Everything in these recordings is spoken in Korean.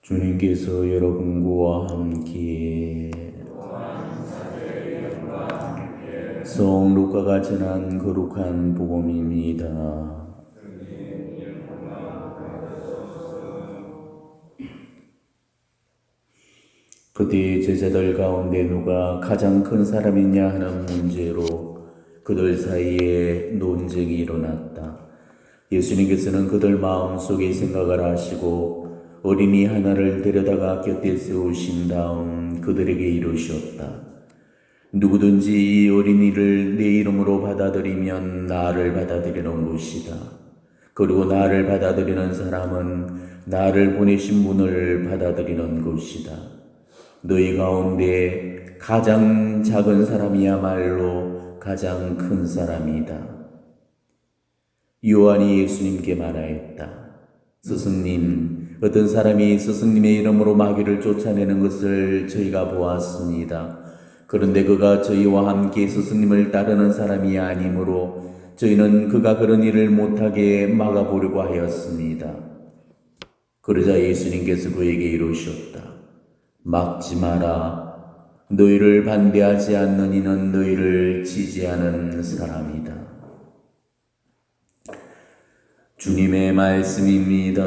주님께서 여러분과 함께 성 루카가 전한 거룩한 복음입니다. 그때 제자들 가운데 누가 가장 큰 사람이냐 하는 문제로 그들 사이에 논쟁이 일어났다. 예수님께서는 그들 마음속의 생각을 아시고 어린이 하나를 데려다가 곁에 세우신 다음 그들에게 이르셨다. 누구든지 이 어린이를 내 이름으로 받아들이면 나를 받아들이는 것이다. 그리고 나를 받아들이는 사람은 나를 보내신 분을 받아들이는 것이다. 너희 가운데 가장 작은 사람이야말로 가장 큰 사람이다. 요한이 예수님께 말하였다. 스승님, 어떤 사람이 스승님의 이름으로 마귀를 쫓아내는 것을 저희가 보았습니다. 그런데 그가 저희와 함께 스승님을 따르는 사람이 아니므로 저희는 그가 그런 일을 못하게 막아보려고 하였습니다. 그러자 예수님께서 그에게 이르셨다. 막지 마라. 너희를 반대하지 않는 이는 너희를 지지하는 사람이다. 주님의 말씀입니다.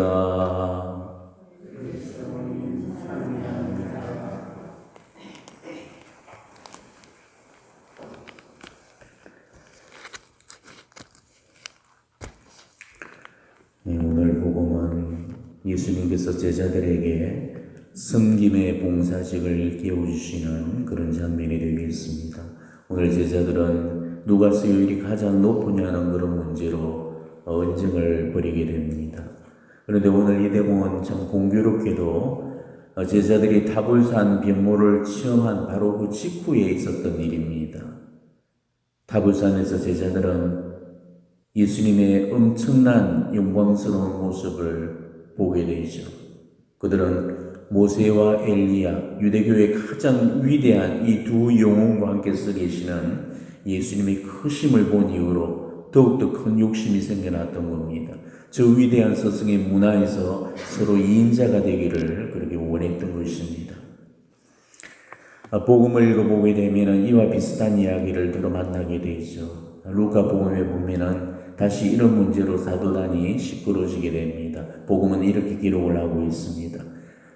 오늘 복음은 예수님께서 제자들에게 섬김의 봉사직을 깨워주시는 그런 장면이 되겠습니다. 오늘 제자들은 누가 수요일이 가장 높으냐는 그런 문제로 언쟁을 벌이게 됩니다. 그런데 오늘 이 대목은 참 공교롭게도 제자들이 타불산 변모를 체험한 바로 그 직후에 있었던 일입니다. 타불산에서 제자들은 예수님의 엄청난 영광스러운 모습을 보게 되죠. 그들은 모세와 엘리야, 유대교의 가장 위대한 이 두 영웅과 함께 서 계시는 예수님의 크심을 본 이후로 더욱더 큰 욕심이 생겨났던 겁니다. 저 위대한 스승의 문화에서 서로 이인자가 되기를 그렇게 원했던 것입니다. 복음을 읽어보게 되면 이와 비슷한 이야기를 들어 만나게 되죠. 루카 복음에 보면은 다시 이런 문제로 사도단이 시끄러지게 됩니다. 복음은 이렇게 기록을 하고 있습니다.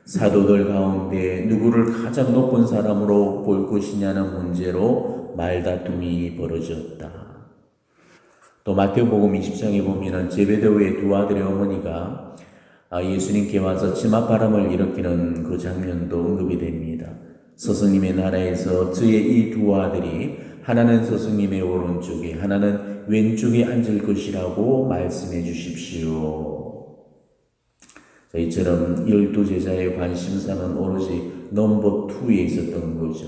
사도들 가운데 누구를 가장 높은 사람으로 볼 것이냐는 문제로 말다툼이 벌어졌다. 또 마태복음 20장에 보면은 제베데오의 두 아들의 어머니가 예수님께 와서 치맛바람을 일으키는 그 장면도 언급이 됩니다. 스승님의 나라에서 저의 이 두 아들이 하나는 스승님의 오른쪽에 하나는 왼쪽에 앉을 것이라고 말씀해 주십시오. 이처럼 12제자의 관심사는 오로지 넘버 2에 있었던 거죠.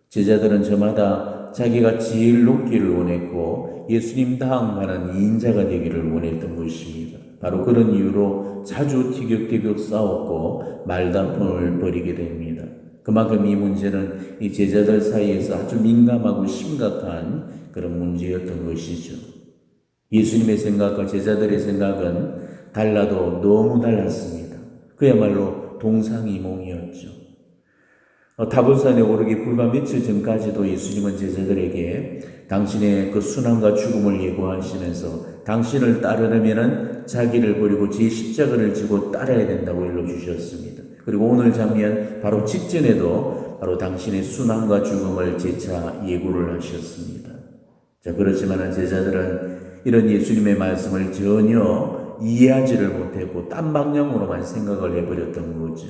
제자들은 저마다 자기가 제일 높기를 원했고 예수님 다음 가는 2인자가 되기를 원했던 것입니다. 바로 그런 이유로 자주 티격태격 싸웠고 말다툼을 벌이게 됩니다. 그만큼 이 문제는 이 제자들 사이에서 아주 민감하고 심각한 그런 문제였던 것이죠. 예수님의 생각과 제자들의 생각은 달라도 너무 달랐습니다. 그야말로 동상이몽이었죠. 타불산에 오르기 불과 며칠 전까지도 예수님은 제자들에게 당신의 그 순환과 죽음을 예고하시면서 당신을 따르려면 자기를 버리고 제 십자가를 지고 따라야 된다고 일러주셨습니다. 그리고 오늘 장면 바로 직전에도 바로 당신의 순환과 죽음을 재차 예고를 하셨습니다. 그렇지만 제자들은 이런 예수님의 말씀을 전혀 이해하지를 못했고 딴 방향으로만 생각을 해버렸던 거죠.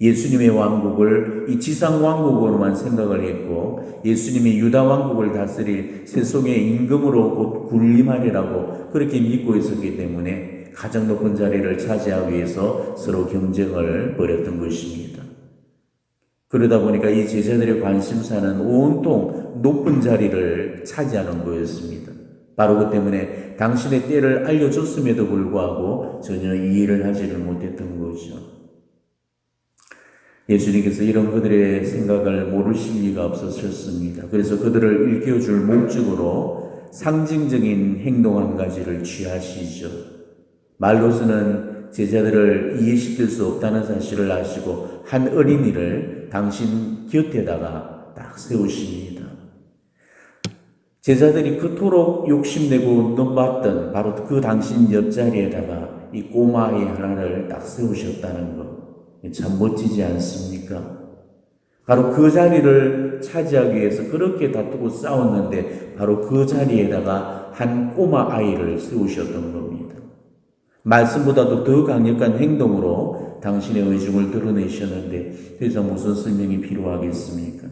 예수님의 왕국을 이 지상 왕국으로만 생각을 했고 예수님이 유다 왕국을 다스릴 세속의 임금으로 곧 군림하리라고 그렇게 믿고 있었기 때문에 가장 높은 자리를 차지하기 위해서 서로 경쟁을 벌였던 것입니다. 그러다 보니까 이 제자들의 관심사는 온통 높은 자리를 차지하는 거였습니다. 바로 그 때문에 당신의 때를 알려줬음에도 불구하고 전혀 이해를 하지를 못했던 거죠. 예수님께서 이런 그들의 생각을 모르실 리가 없었습니다. 그래서 그들을 일깨워줄 목적으로 상징적인 행동 한 가지를 취하시죠. 말로서는 제자들을 이해시킬 수 없다는 사실을 아시고 한 어린이를 당신 곁에다가 딱 세우십니다. 제자들이 그토록 욕심내고 넘봤던 바로 그 당신 옆자리에다가 이 꼬마 아이 하나를 딱 세우셨다는 것, 참 멋지지 않습니까? 바로 그 자리를 차지하기 위해서 그렇게 다투고 싸웠는데 바로 그 자리에다가 한 꼬마 아이를 세우셨던 겁니다. 말씀보다도 더 강력한 행동으로 당신의 의중을 드러내셨는데 더 이상 무슨 설명이 필요하겠습니까?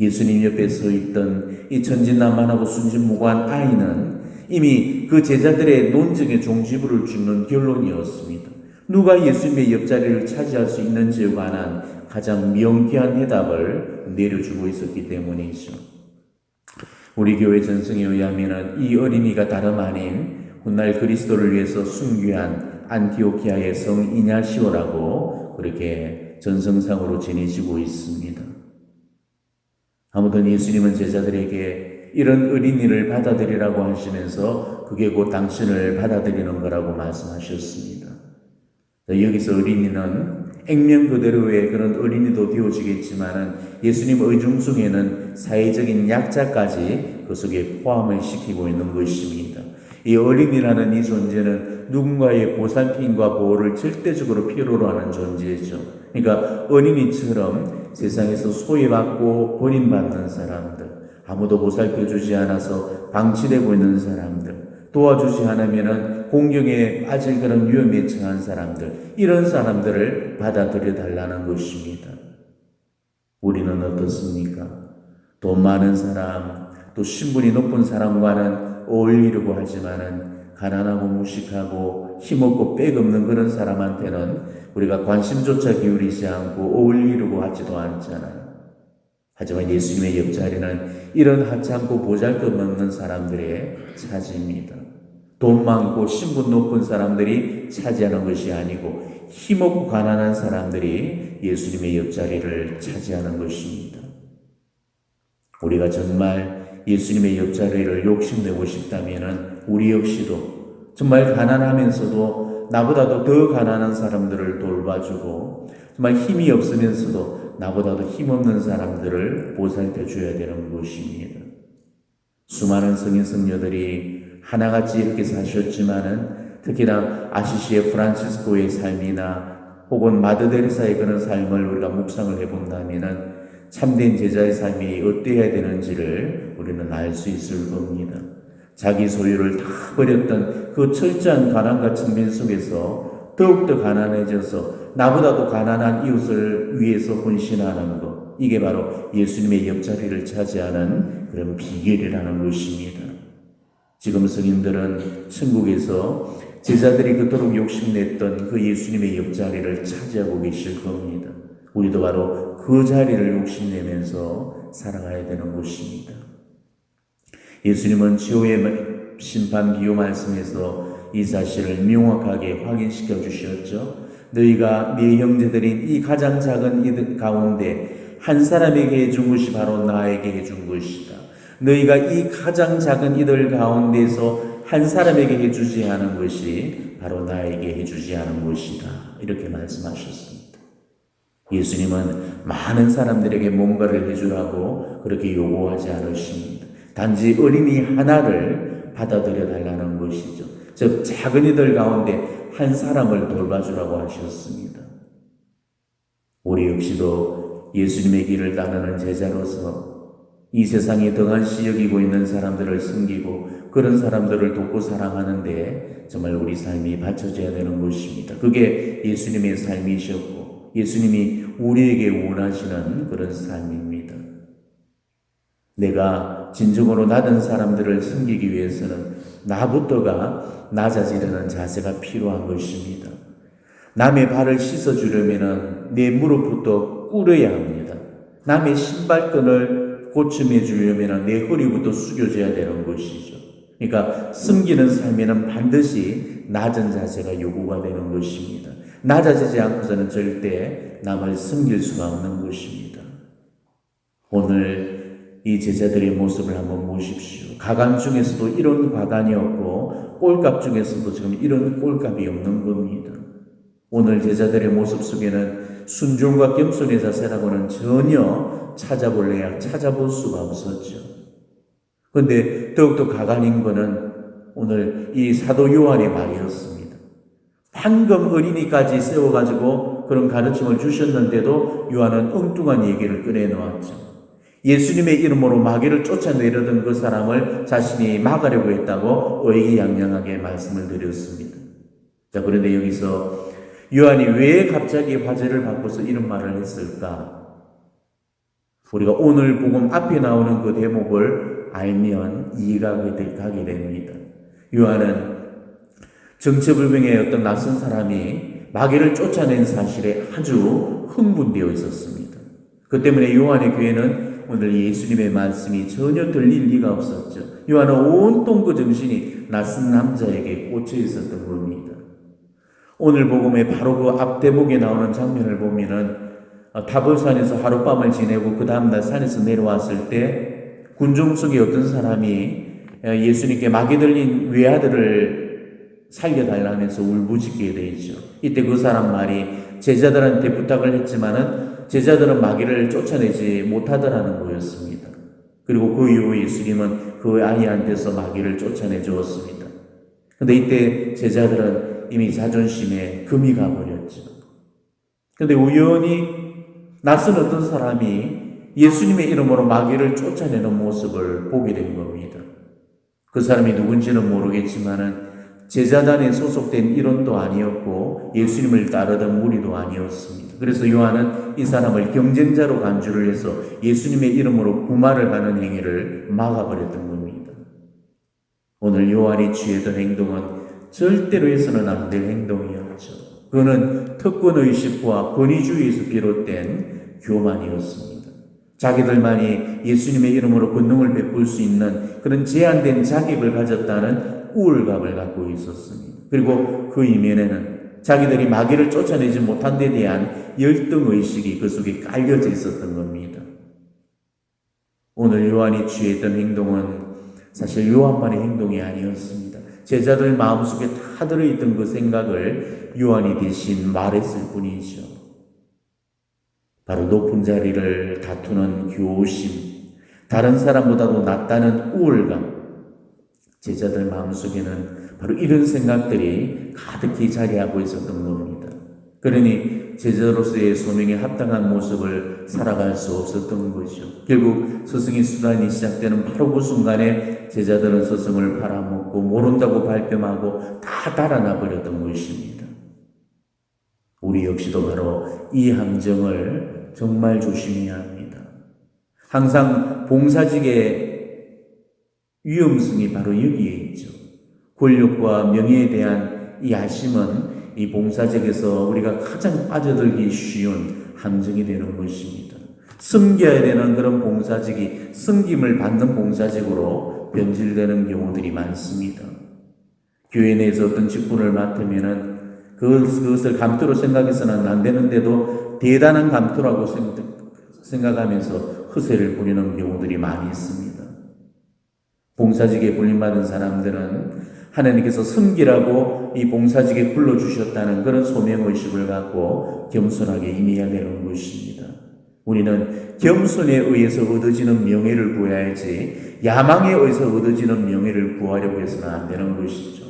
예수님 옆에 서 있던 이 천진난만하고 순진무구한 아이는 이미 그 제자들의 논쟁의 종지부를 찍는 결론이었습니다. 누가 예수님의 옆자리를 차지할 수 있는지에 관한 가장 명쾌한 해답을 내려주고 있었기 때문이죠. 우리 교회 전승에 의하면 이 어린이가 다름 아닌 훗날 그리스도를 위해서 순교한 안티오키아의 성 이냐시오라고 그렇게 전승상으로 전해지고 있습니다. 아무튼 예수님은 제자들에게 이런 어린이를 받아들이라고 하시면서 그게 곧 당신을 받아들이는 거라고 말씀하셨습니다. 여기서 어린이는 액면 그대로의 그런 어린이도 되어지겠지만은 예수님 의중 중에는 사회적인 약자까지 그 속에 포함을 시키고 있는 것입니다. 이 어린이라는 이 존재는 누군가의 보살핌과 보호를 절대적으로 필요로 하는 존재죠. 그러니까 어린이처럼 세상에서 소외받고 버림받는 사람들, 아무도 보살펴주지 않아서 방치되고 있는 사람들, 도와주지 않으면 공경에 빠질 그런 위험에 처한 사람들, 이런 사람들을 받아들여 달라는 것입니다. 우리는 어떻습니까? 돈 많은 사람, 또 신분이 높은 사람과는 어울리려고 하지만은 가난하고 무식하고 힘없고 빽없는 그런 사람한테는 우리가 관심조차 기울이지 않고 어울리려고 하지도 않잖아요. 하지만 예수님의 옆자리는 이런 하찮고 보잘것없는 사람들의 차지입니다. 돈 많고 신분 높은 사람들이 차지하는 것이 아니고 힘없고 가난한 사람들이 예수님의 옆자리를 차지하는 것입니다. 우리가 정말 예수님의 옆자리를 욕심내고 싶다면 우리 역시도 정말 가난하면서도 나보다도 더 가난한 사람들을 돌봐주고 정말 힘이 없으면서도 나보다도 힘없는 사람들을 보살펴줘야 되는 것입니다. 수많은 성인 성녀들이 하나같이 이렇게 사셨지만은 특히나 아시시의 프란치스코의 삶이나 혹은 마드데레사의 그런 삶을 우리가 묵상을 해본다면은 참된 제자의 삶이 어때야 되는지를 우리는 알 수 있을 겁니다. 자기 소유를 다 버렸던 그 철저한 가난과 측면 속에서 더욱더 가난해져서 나보다도 가난한 이웃을 위해서 헌신하는 것, 이게 바로 예수님의 옆자리를 차지하는 그런 비결이라는 것입니다. 지금 성인들은 천국에서 제자들이 그토록 욕심냈던 그 예수님의 옆자리를 차지하고 계실 겁니다. 우리도 바로 그 자리를 욕심내면서 살아가야 되는 것입니다. 예수님은 최후의 심판 비유 말씀에서 이 사실을 명확하게 확인시켜 주셨죠. 너희가 네 형제들인 이 가장 작은 이들 가운데 한 사람에게 해준 것이 바로 나에게 해준 것이다. 너희가 이 가장 작은 이들 가운데서 한 사람에게 해주지 않은 것이 바로 나에게 해주지 않은 것이다. 이렇게 말씀하셨습니다. 예수님은 많은 사람들에게 뭔가를 해주라고 그렇게 요구하지 않으십니다. 단지 어린이 하나를 받아들여 달라는 것이죠. 즉 작은 이들 가운데 한 사람을 돌봐주라고 하셨습니다. 우리 역시도 예수님의 길을 따르는 제자로서 이 세상에 등한시 여기고 있는 사람들을 섬기고 그런 사람들을 돕고 사랑하는데 정말 우리 삶이 바쳐져야 되는 것입니다. 그게 예수님의 삶이셨고 예수님이 우리에게 원하시는 그런 삶입니다. 내가 진정으로 낮은 사람들을 섬기기 위해서는 나부터가 낮아지려는 자세가 필요한 것입니다. 남의 발을 씻어주려면 내 무릎부터 꿇어야 합니다. 남의 신발끈을 고침해 주려면 내 허리부터 숙여져야 되는 것이죠. 그러니까 섬기는 삶에는 반드시 낮은 자세가 요구가 되는 것입니다. 낮아지지 않고서는 절대 남을 섬길 수가 없는 것입니다. 오늘 이 제자들의 모습을 한번 보십시오. 가관 중에서도 이런 가관이 없고 꼴값 중에서도 지금 이런 꼴값이 없는 겁니다. 오늘 제자들의 모습 속에는 순종과 겸손의 자세라고는 전혀 찾아볼 수가 없었죠. 그런데 더욱더 가관인 것은 오늘 이 사도 요한의 말이었습니다. 방금 어린이까지 세워가지고 그런 가르침을 주셨는데도 요한은 엉뚱한 얘기를 꺼내놓았죠. 예수님의 이름으로 마귀를 쫓아내려던 그 사람을 자신이 막으려고 했다고 의기양양하게 말씀을 드렸습니다. 자, 그런데 여기서 요한이 왜 갑자기 화제를 바꿔서 이런 말을 했을까? 우리가 오늘 복음 앞에 나오는 그 대목을 알면 이해가 가게 됩니다. 요한은 정체불명의 어떤 낯선 사람이 마귀를 쫓아낸 사실에 아주 흥분되어 있었습니다. 그 때문에 요한의 귀에는 오늘 예수님의 말씀이 전혀 들릴 리가 없었죠. 요한은 온통 그 정신이 낯선 남자에게 꽂혀 있었던 겁니다. 오늘 복음의 바로 그 앞 대목에 나오는 장면을 보면은 타bor산에서 하룻밤을 지내고 그 다음날 산에서 내려왔을 때 군중 속에 어떤 사람이 예수님께 마귀 들린 외아들을 살려달라면서 울부짖게 되죠. 이때 그 사람 말이 제자들한테 부탁을 했지만은 제자들은 마귀를 쫓아내지 못하더라는 거였습니다. 그리고 그 이후에 예수님은 그 아이한테서 마귀를 쫓아내 주었습니다. 그런데 이때 제자들은 이미 자존심에 금이 가버렸죠. 그런데 우연히 낯선 어떤 사람이 예수님의 이름으로 마귀를 쫓아내는 모습을 보게 된 겁니다. 그 사람이 누군지는 모르겠지만은 제자단에 소속된 일원도 아니었고 예수님을 따르던 무리도 아니었습니다. 그래서 요한은 이 사람을 경쟁자로 간주를 해서 예수님의 이름으로 부말을 하는 행위를 막아버렸던 겁니다. 오늘 요한이 취했던 행동은 절대로 해서는 안 될 행동이었죠. 그거는 특권의식과 권위주의에서 비롯된 교만이었습니다. 자기들만이 예수님의 이름으로 권능을 베풀 수 있는 그런 제한된 자격을 가졌다는 우월감을 갖고 있었습니다. 그리고 그 이면에는 자기들이 마귀를 쫓아내지 못한 데 대한 열등의식이 그 속에 깔려져 있었던 겁니다. 오늘 요한이 취했던 행동은 사실 요한만의 행동이 아니었습니다. 제자들 마음속에 다 들어있던 그 생각을 요한이 대신 말했을 뿐이죠. 바로 높은 자리를 다투는 교심, 다른 사람보다도 낫다는 우월감, 제자들 마음속에는 바로 이런 생각들이 가득히 자리하고 있었던 겁니다. 그러니 제자로서의 소명에 합당한 모습을 살아갈 수 없었던 거죠. 결국 스승의 수단이 시작되는 바로 그 순간에 제자들은 스승을 팔아먹고 모른다고 발뺌하고 다 달아나 버렸던 것입니다. 우리 역시도 바로 이 함정을 정말 조심해야 합니다. 항상 봉사직의 위험성이 바로 여기에 있죠. 권력과 명예에 대한 이 아심은 이 봉사직에서 우리가 가장 빠져들기 쉬운 함정이 되는 것입니다. 섬겨야 되는 그런 봉사직이 섬김을 받는 봉사직으로 변질되는 경우들이 많습니다. 교회 내에서 어떤 직분을 맡으면은 그것을 감투로 생각해서는 안 되는데도 대단한 감투라고 생각하면서 허세를 부리는 경우들이 많이 있습니다. 봉사직에 불림받은 사람들은 하나님께서 섬기라고 이 봉사직에 불러주셨다는 그런 소명의식을 갖고 겸손하게 임해야 되는 것입니다. 우리는 겸손에 의해서 얻어지는 명예를 구해야지 야망에 의해서 얻어지는 명예를 구하려고 해서는 안 되는 것이죠.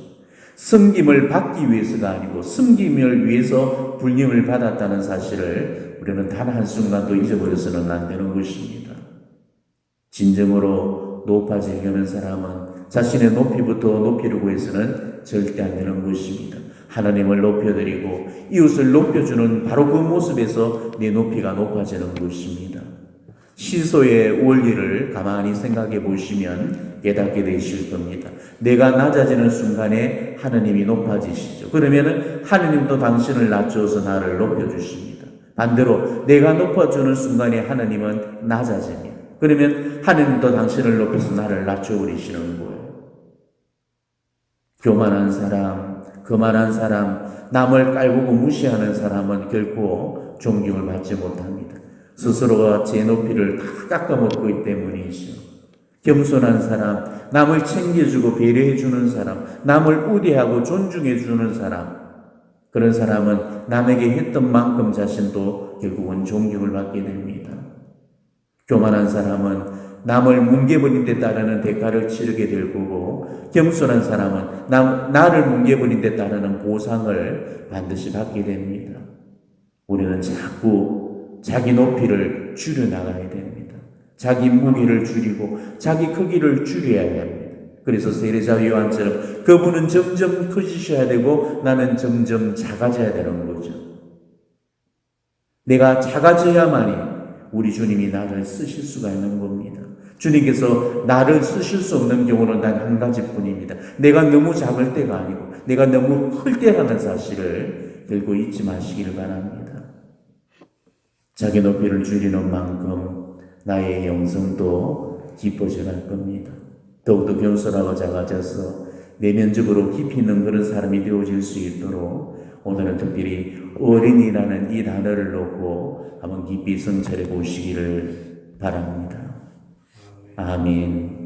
섬김을 받기 위해서가 아니고 섬김을 위해서 불림을 받았다는 사실을 우리는 단 한순간도 잊어버려서는 안 되는 것입니다. 진정으로 높아지려는 사람은 자신의 높이부터 높이려고 해서는 절대 안 되는 것입니다. 하나님을 높여드리고 이웃을 높여주는 바로 그 모습에서 내 높이가 높아지는 것입니다. 시소의 원리를 가만히 생각해 보시면 깨닫게 되실 겁니다. 내가 낮아지는 순간에 하나님이 높아지시죠. 그러면 하나님도 당신을 낮추어서 나를 높여주십니다. 반대로 내가 높아주는 순간에 하나님은 낮아집니다. 그러면 하나님도 당신을 높여서 나를 낮춰버리시는 거예요. 교만한 사람, 거만한 사람, 남을 깔보고 무시하는 사람은 결코 존경을 받지 못합니다. 스스로가 제 높이를 다 깎아먹기 때문이죠. 겸손한 사람, 남을 챙겨주고 배려해주는 사람, 남을 우대하고 존중해주는 사람, 그런 사람은 남에게 했던 만큼 자신도 결국은 존경을 받게 됩니다. 교만한 사람은 남을 뭉개버린 데 따르는 대가를 치르게 될 거고, 겸손한 사람은 나를 뭉개버린 데 따르는 보상을 반드시 받게 됩니다. 우리는 자꾸 자기 높이를 줄여나가야 됩니다. 자기 무게를 줄이고 자기 크기를 줄여야 합니다. 그래서 세례자 요한처럼 그분은 점점 커지셔야 되고 나는 점점 작아져야 되는 거죠. 내가 작아져야만이 우리 주님이 나를 쓰실 수가 있는 겁니다. 주님께서 나를 쓰실 수 없는 경우는 단 한 가지뿐입니다. 내가 너무 작을 때가 아니고 내가 너무 클 때라는 사실을 결국 잊지 마시기를 바랍니다. 자기 높이를 줄이는 만큼 나의 영성도 깊어져 갈 겁니다. 더욱더 겸손하고 작아져서 내면적으로 깊이 있는 그런 사람이 되어질 수 있도록 오늘은 특별히 어린이라는 이 단어를 놓고 한번 깊이 성찰해 보시기를 바랍니다. 아멘.